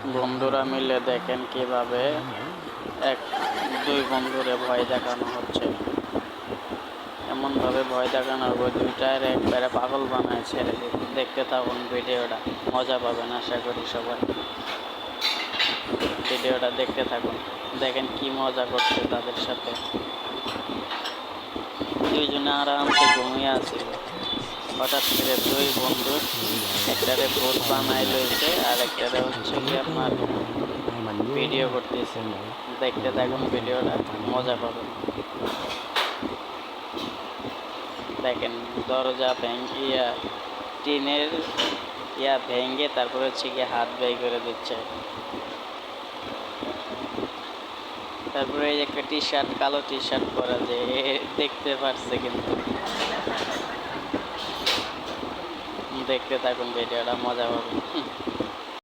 বন্ধুরা মিলে দেখেন কিভাবে এক দুই বন্ধুরে ভয় দেখানো হচ্ছে। এমনভাবে ভয় দেখানো হবে দুইটার একবারে পাগল বানায় ছেড়ে দিবে। দেখতে থাকুন ভিডিওটা, মজা পাবেন আশা করি সবাই। ভিডিওটা দেখতে থাকুন, দেখেন কি মজা করছে তাদের সাথে। দুইজনে আরামসে ঘুমিয়ে আছিল, হঠাৎ করে দুই বন্ধুর একটারে ভূত বানাই লইছে আর একটারে হচ্ছে কি আপনার ভিডিও করতেছে। দেখতে থাকুন ভিডিওটা, মজা পাবেন। দেখেন দরজা ভেঙে টিনের ভেঙে তারপরে হচ্ছে গিয়ে হাত বের করে দিচ্ছে। তারপরে এই একটা টি শার্ট, কালো টি শার্ট পরা, যে দেখতে পারছে কিন্তু। দেখতে থাকুন ভিডিওটা, মজা পাবেন।